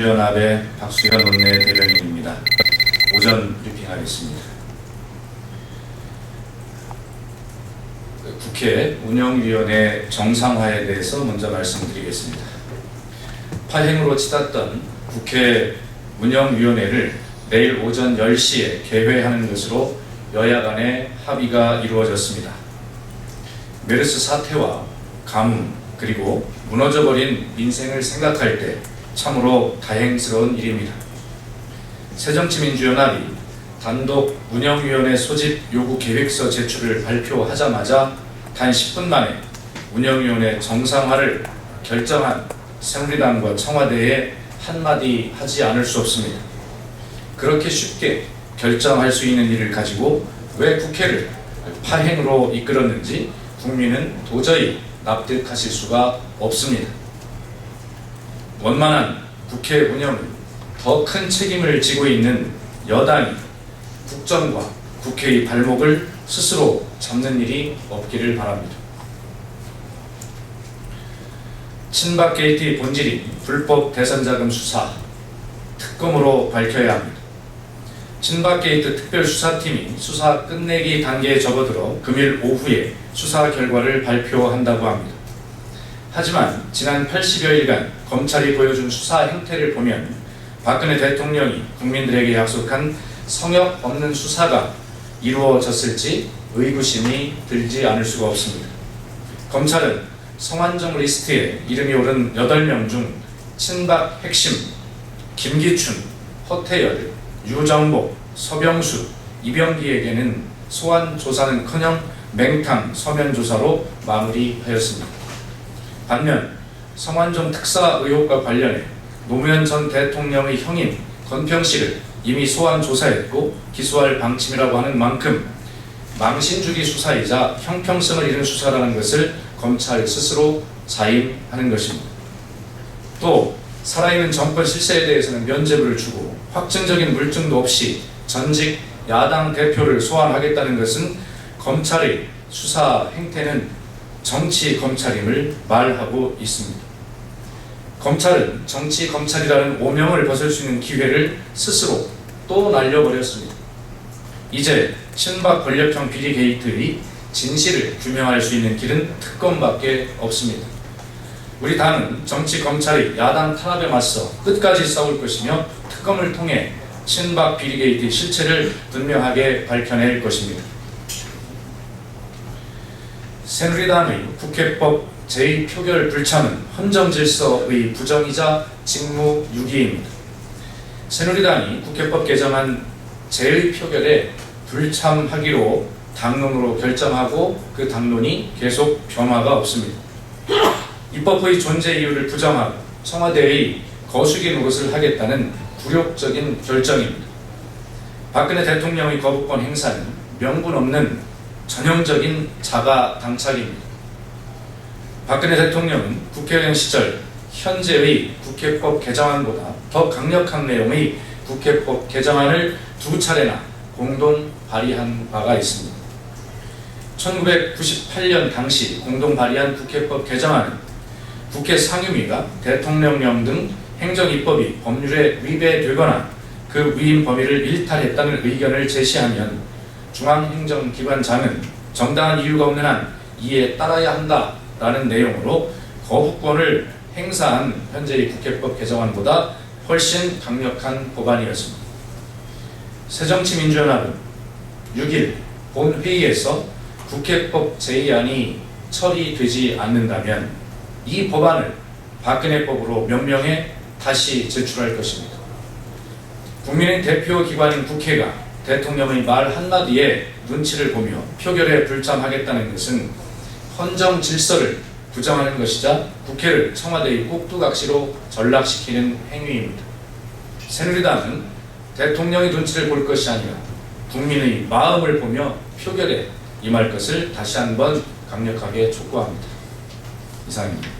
정치민주연합의 박수현 원내대변인입니다. 오전 브리핑하겠습니다. 국회 운영위원회 정상화에 대해서 먼저 말씀드리겠습니다. 파행으로 치닫던 국회 운영위원회를 내일 오전 10시에 개회하는 것으로 여야 간의 합의가 이루어졌습니다. 메르스 사태와 가뭄 그리고 무너져버린 민생을 생각할 때 참으로 다행스러운 일입니다. 새정치민주연합이 단독 운영위원회 소집 요구 계획서 제출을 발표하자마자 단 10분 만에 운영위원회 정상화를 결정한 새누리당과 청와대에 한마디 하지 않을 수 없습니다. 그렇게 쉽게 결정할 수 있는 일을 가지고 왜 국회를 파행으로 이끌었는지 국민은 도저히 납득하실 수가 없습니다. 원만한 국회 운영은 더 큰 책임을 지고 있는 여당이 국정과 국회의 발목을 스스로 잡는 일이 없기를 바랍니다. 친박 게이트의 본질인 불법 대선자금 수사 특검으로 밝혀야 합니다. 친박 게이트 특별수사팀이 수사 끝내기 단계에 접어들어 금일 오후에 수사 결과를 발표한다고 합니다. 하지만 지난 80여일간 검찰이 보여준 수사 행태를 보면 박근혜 대통령이 국민들에게 약속한 성역 없는 수사가 이루어졌을지 의구심이 들지 않을 수가 없습니다. 검찰은 성완종 리스트에 이름이 오른 8명 중 친박 핵심 김기춘, 허태열, 유정복, 서병수, 이병기에게는 소환 조사는커녕 맹탕 서면 조사로 마무리하였습니다. 반면 성완종 특사 의혹과 관련해 노무현 전 대통령의 형인 건평씨를 이미 소환 조사했고 기소할 방침이라고 하는 만큼 망신주기 수사이자 형평성을 잃은 수사라는 것을 검찰 스스로 자임하는 것입니다. 또 살아있는 정권 실세에 대해서는 면죄부를 주고 확증적인 물증도 없이 전직 야당 대표를 소환하겠다는 것은 검찰의 수사 행태는 정치 검찰임을 말하고 있습니다. 검찰은 정치 검찰이라는 오명을 벗을 수 있는 기회를 스스로 또 날려버렸습니다. 이제 친박 권력형 비리 게이트의 진실을 규명할 수 있는 길은 특검밖에 없습니다. 우리 당은 정치 검찰의 야당 탄압에 맞서 끝까지 싸울 것이며 특검을 통해 친박 비리 게이트의 실체를 분명하게 밝혀낼 것입니다. 새누리당의 국회법 제2표결 불참은 헌정질서의 부정이자 직무유기입니다. 새누리당이 국회법 개정안 제1표결에 불참하기로 당론으로 결정하고 그 당론이 계속 변화가 없습니다. 입법의 존재 이유를 부정하고 청와대의 거수기 노릇을 하겠다는 굴욕적인 결정입니다. 박근혜 대통령의 거부권 행사는 명분 없는 전형적인 자가 당착입니다. 박근혜 대통령은 국회의원 시절 현재의 국회법 개정안보다 더 강력한 내용의 국회법 개정안을 2차례나 공동 발의한 바가 있습니다. 1998년 당시 공동 발의한 국회법 개정안은 국회 상임위가 대통령령 등 행정입법이 법률에 위배되거나 그 위임 범위를 일탈했다는 의견을 제시하면 중앙행정기관장은 정당한 이유가 없는 한 이에 따라야 한다라는 내용으로 거부권을 행사한 현재의 국회법 개정안보다 훨씬 강력한 법안이었습니다. 새정치민주연합은 6일 본회의에서 국회법 제2안이 처리되지 않는다면 이 법안을 박근혜법으로 명명해 다시 제출할 것입니다. 국민의 대표 기관인 국회가 대통령의 말 한마디에 눈치를 보며 표결에 불참하겠다는 것은 헌정 질서를 부정하는 것이자 국회를 청와대의 꼭두각시로 전락시키는 행위입니다. 새누리당은 대통령의 눈치를 볼 것이 아니라 국민의 마음을 보며 표결에 임할 것을 다시 한번 강력하게 촉구합니다. 이상입니다.